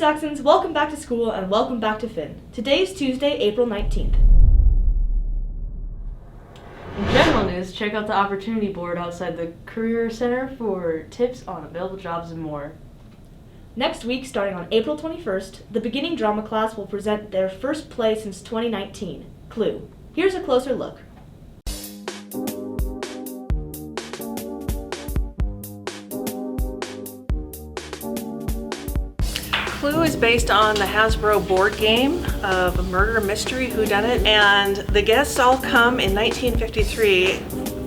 Saxons, welcome back to school and welcome back to Finn. Today's Tuesday, April 19th. In general news, check out the opportunity board outside the Career Center for tips on available jobs and more. Next week, starting on April 21st, the beginning drama class will present their first play since 2019, Clue. Here's a closer look. Clue is based on the Hasbro board game of a murder mystery whodunit, and the guests all come in 1953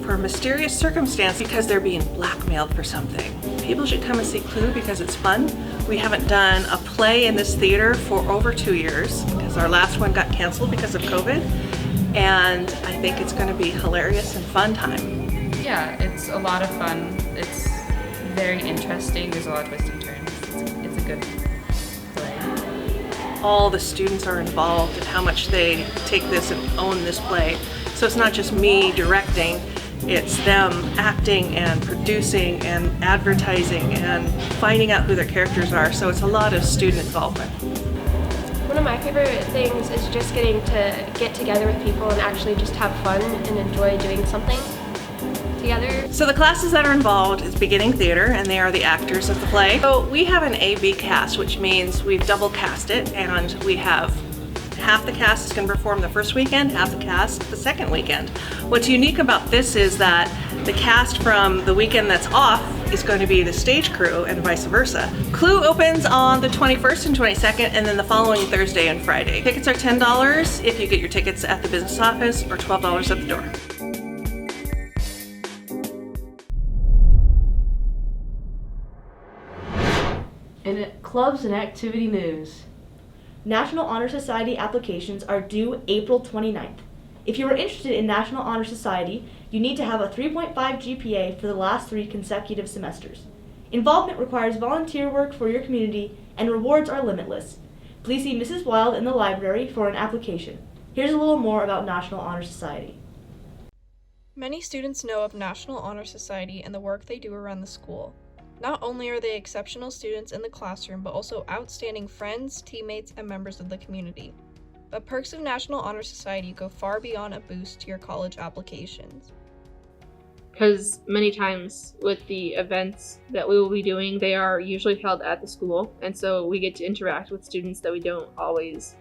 for a mysterious circumstance because they're being blackmailed for something. People should come and see Clue because it's fun. We haven't done a play in this theater for over 2 years because our last one got canceled because of COVID, and I think it's going to be hilarious and fun time. Yeah, it's a lot of fun. It's very interesting. There's a lot of twists and turns. It's a good play. All the students are involved in how much they take this and own this play. So it's not just me directing, it's them acting and producing and advertising and finding out who their characters are. So it's a lot of student involvement. One of my favorite things is just getting to get together with people and actually just have fun and enjoy doing something together. So the classes that are involved is beginning theater, and they are the actors of the play. So we have an A-B cast, which means we've double cast it, and we have half the cast is going to perform the first weekend, half the cast the second weekend. What's unique about this is that the cast from the weekend that's off is going to be the stage crew and vice versa. Clue opens on the 21st and 22nd, and then the following Thursday and Friday. Tickets are $10 if you get your tickets at the business office, or $12 at the door. In clubs and activity news. National Honor Society applications are due April 29th. If you are interested in National Honor Society, you need to have a 3.5 GPA for the last 3 consecutive semesters. Involvement requires volunteer work for your community, and rewards are limitless. Please see Mrs. Wild in the library for an application. Here's a little more about National Honor Society. Many students know of National Honor Society and the work they do around the school. Not only are they exceptional students in the classroom, but also outstanding friends, teammates, and members of the community. The perks of National Honor Society go far beyond a boost to your college applications. Because many times with the events that we will be doing, they are usually held at the school, and so we get to interact with students that we don't always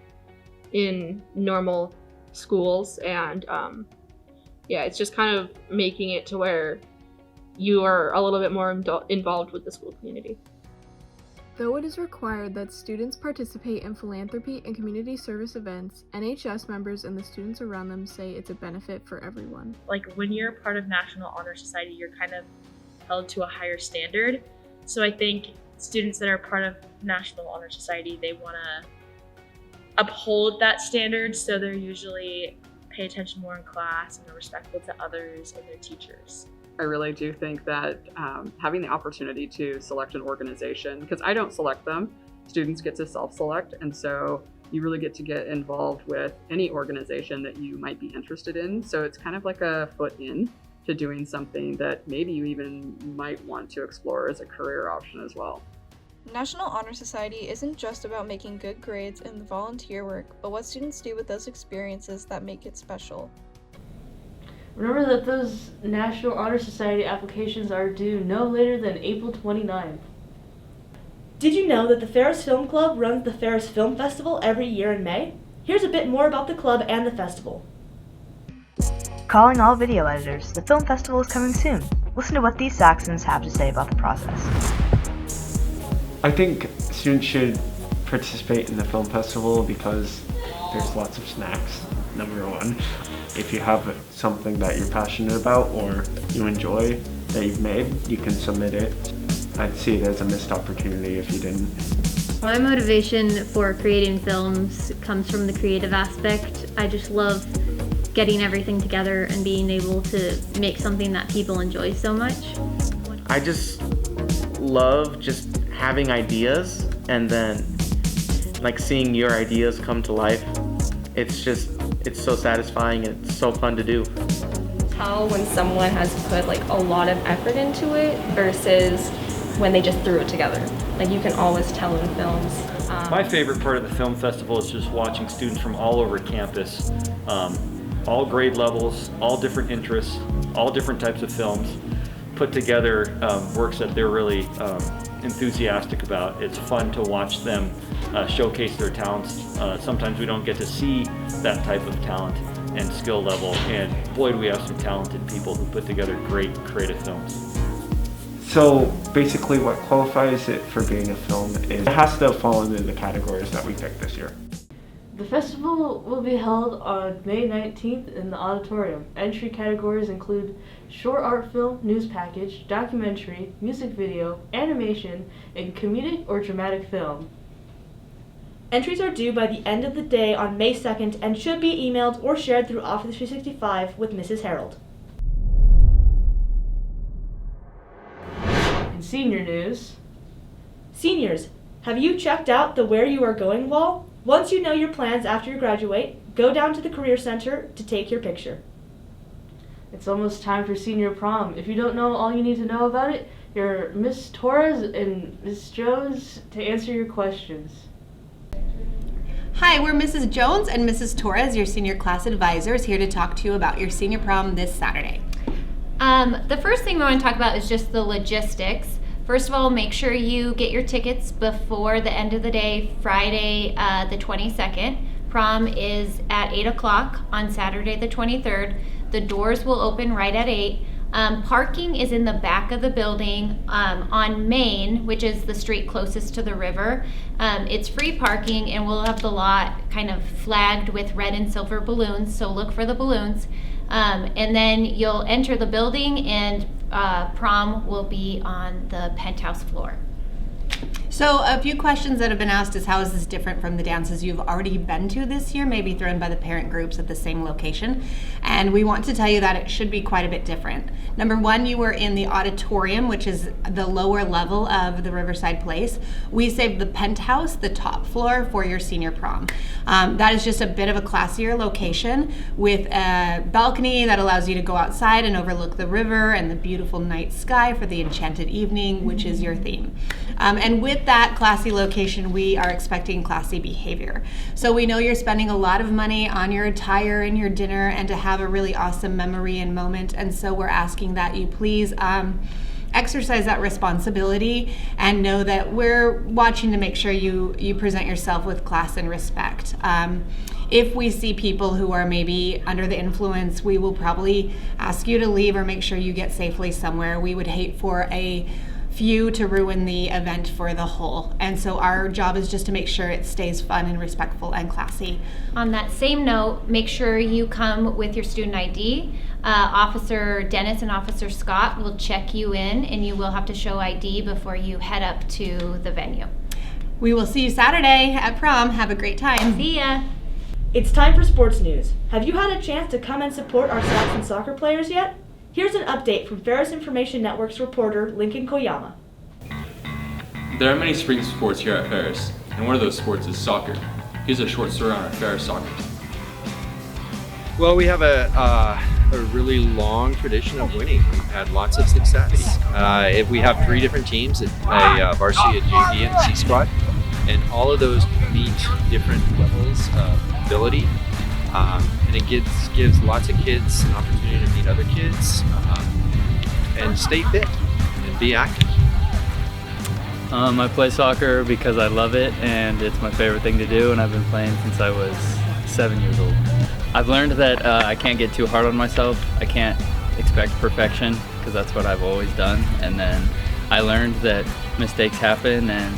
in normal schools, and it's just kind of making it to where you are a little bit more involved with the school community. Though it is required that students participate in philanthropy and community service events, NHS members and the students around them say it's a benefit for everyone. Like when you're part of National Honor Society, you're kind of held to a higher standard. So I think students that are part of National Honor Society, they want to uphold that standard, so they're usually pay attention more in class and are respectful to others and their teachers. I really do think that having the opportunity to select an organization, because I don't select them, students get to self-select, and so you really get to get involved with any organization that you might be interested in. So it's kind of like a foot in to doing something that maybe you even might want to explore as a career option as well. National Honor Society isn't just about making good grades and volunteer work, but what students do with those experiences that make it special. Remember that those National Honor Society applications are due no later than April 29th. Did you know that the Ferris Film Club runs the Ferris Film Festival every year in May? Here's a bit more about the club and the festival. Calling all video editors, the film festival is coming soon. Listen to what these Saxons have to say about the process. I think students should participate in the film festival because there's lots of snacks, number one. If you have something that you're passionate about or you enjoy that you've made, you can submit it. I'd see it as a missed opportunity if you didn't. My motivation for creating films comes from the creative aspect. I just love getting everything together and being able to make something that people enjoy so much. I just love just having ideas and then like seeing your ideas come to life. It's so satisfying and it's so fun to do. Tell when someone has put like a lot of effort into it versus when they just threw it together. Like you can always tell in films. My favorite part of the film festival is just watching students from all over campus, all grade levels, all different interests, all different types of films, put together works that they're really enthusiastic about. It's fun to watch them showcase their talents. Sometimes we don't get to see that type of talent and skill level, and boy do we have some talented people who put together great creative films. So basically what qualifies it for being a film is it has to fall into the categories that we picked this year. The festival will be held on May 19th in the auditorium. Entry categories include short art film, news package, documentary, music video, animation, and comedic or dramatic film. Entries are due by the end of the day on May 2nd and should be emailed or shared through Office 365 with Mrs. Harold. In senior news, Seniors, have you checked out the Where You Are Going wall? Once you know your plans after you graduate, go down to the Career Center to take your picture. it's almost time for senior prom. If you don't know all you need to know about it, you're Miss Torres and Miss Jones to answer your questions. Hi, we're Mrs. Jones and Mrs. Torres, your senior class advisors, here to talk to you about your senior prom this Saturday. The first thing we want to talk about is just the logistics. First of all, make sure you get your tickets before the end of the day, Friday the 22nd. Prom is at 8 o'clock on Saturday the 23rd. The doors will open right at 8. Parking is in the back of the building on Main, which is the street closest to the river. It's free parking, and we'll have the lot kind of flagged with red and silver balloons, so look for the balloons. And then you'll enter the building, and prom will be on the penthouse floor. So a few questions that have been asked is, how is this different from the dances you've already been to this year, maybe thrown by the parent groups at the same location? And we want to tell you that it should be quite a bit different. Number one, you were in the auditorium, which is the lower level of the Riverside Place. We saved the penthouse, the top floor, for your senior prom. That is just a bit of a classier location with a balcony that allows you to go outside and overlook the river and the beautiful night sky for the enchanted evening, which is your theme. And with that classy location, we are expecting classy behavior. So we know you're spending a lot of money on your attire and your dinner and to have a really awesome memory and moment. And so we're asking that you please exercise that responsibility and know that we're watching to make sure you present yourself with class and respect. If we see people who are maybe under the influence, we will probably ask you to leave or make sure you get safely somewhere. We would hate for a few to ruin the event for the whole. And so our job is just to make sure it stays fun and respectful and classy. On that same note, make sure you come with your student ID. Officer Dennis and Officer Scott will check you in, and you will have to show ID before you head up to the venue. We will see you Saturday at prom. Have a great time. See ya. It's time for sports news. Have you had a chance to come and support our Saxon soccer players yet? Here's an update from Ferris Information Network's reporter, Lincoln Koyama. There are many spring sports here at Ferris, and one of those sports is soccer. Here's a short story on our Ferris soccer team. Well, we have a really long tradition of winning. We've had lots of success. If we have 3 different teams, a varsity, a JV, and a C squad, and all of those meet different levels of ability. And it gives lots of kids an opportunity to meet other kids and stay fit and be active. I play soccer because I love it and it's my favorite thing to do, and I've been playing since I was 7 years old. I've learned that I can't get too hard on myself. I can't expect perfection because that's what I've always done. And then I learned that mistakes happen, and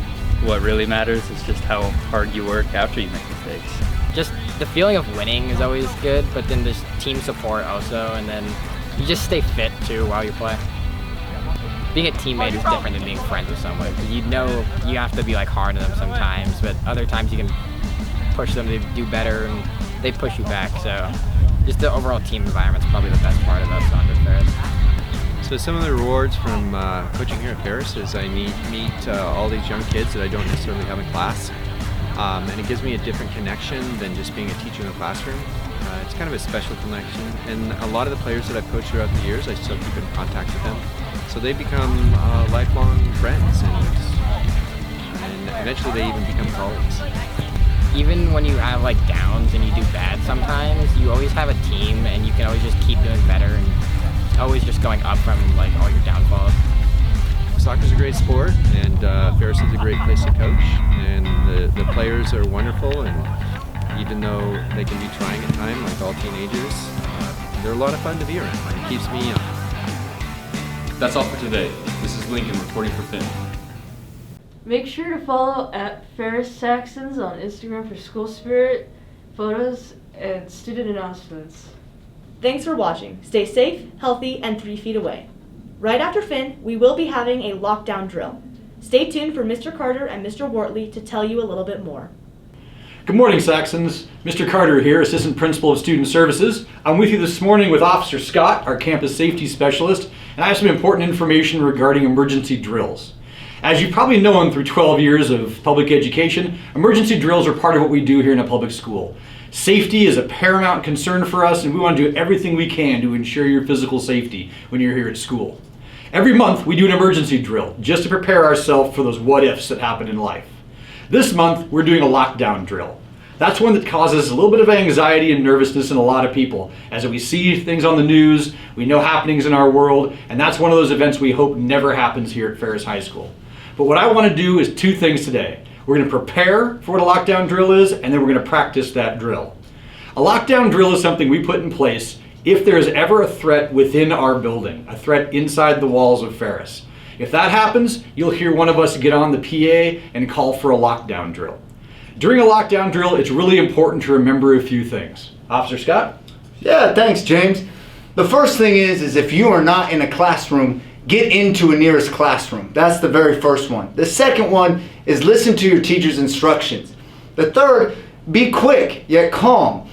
what really matters is just how hard you work after you make mistakes. Just the feeling of winning is always good, but then there's team support also, and then you just stay fit too while you play. Being a teammate is different than being friends with someone, because you know you have to be like hard on them sometimes, but other times you can push them to do better and they push you back. So just the overall team environment is probably the best part of us on Ferris. So some of the rewards from coaching here at Ferris is I meet all these young kids that I don't necessarily have in class. And it gives me a different connection than just being a teacher in the classroom. It's kind of a special connection, and a lot of the players that I've coached throughout the years, I still keep in contact with them. So they become lifelong friends, and eventually they even become colleagues. Even when you have like downs and you do bad sometimes, you always have a team and you can always just keep doing better and always just going up from like all your downfalls. Soccer's a great sport, and Ferris is a great place to coach, and the players are wonderful, and even though they can be trying at times, like all teenagers, they're a lot of fun to be around, and it keeps me young. That's all for today. This is Lincoln reporting for Finn. Make sure to follow at Ferris Saxons on Instagram for school spirit, photos, and student announcements. Thanks for watching. Stay safe, healthy, and 3 feet away. Right after Finn, we will be having a lockdown drill. Stay tuned for Mr. Carter and Mr. Wortley to tell you a little bit more. Good morning, Saxons. Mr. Carter here, Assistant Principal of Student Services. I'm with you this morning with Officer Scott, our Campus Safety Specialist, and I have some important information regarding emergency drills. As you've probably known through 12 years of public education, emergency drills are part of what we do here in a public school. Safety is a paramount concern for us, and we want to do everything we can to ensure your physical safety when you're here at school. Every month we do an emergency drill just to prepare ourselves for those what-ifs that happen in life. This month we're doing a lockdown drill. That's one that causes a little bit of anxiety and nervousness in a lot of people. As we see things on the news, we know happenings in our world, and that's one of those events we hope never happens here at Ferris High School. But what I want to do is 2 things today. We're going to prepare for what a lockdown drill is, and then we're going to practice that drill. A lockdown drill is something we put in place if there is ever a threat within our building, a threat inside the walls of Ferris. If that happens, you'll hear one of us get on the PA and call for a lockdown drill. During a lockdown drill, it's really important to remember a few things. Officer Scott? Yeah, thanks, James. The first thing is if you are not in a classroom, get into a nearest classroom. That's the very first one. The second one is listen to your teacher's instructions. The third, be quick yet calm.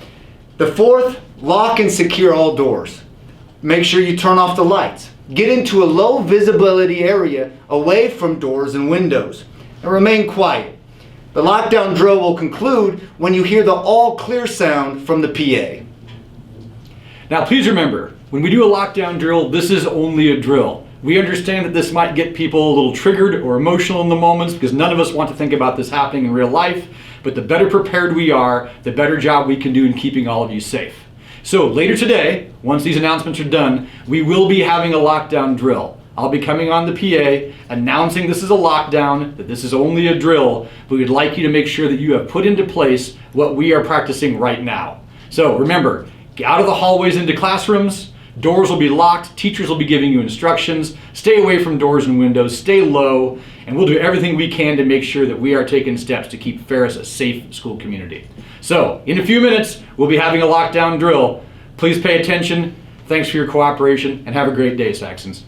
The fourth, lock and secure all doors. Make sure you turn off the lights. Get into a low visibility area away from doors and windows. And remain quiet. The lockdown drill will conclude when you hear the all clear sound from the PA. Now please remember, when we do a lockdown drill, this is only a drill. We understand that this might get people a little triggered or emotional in the moments because none of us want to think about this happening in real life, but the better prepared we are, the better job we can do in keeping all of you safe. So later today, once these announcements are done, we will be having a lockdown drill. I'll be coming on the PA announcing this is a lockdown, that this is only a drill, but we'd like you to make sure that you have put into place what we are practicing right now. So remember, get out of the hallways into classrooms, doors will be locked, teachers will be giving you instructions, stay away from doors and windows, stay low, and we'll do everything we can to make sure that we are taking steps to keep Ferris a safe school community. So, in a few minutes, we'll be having a lockdown drill. Please pay attention. Thanks for your cooperation, and have a great day, Saxons.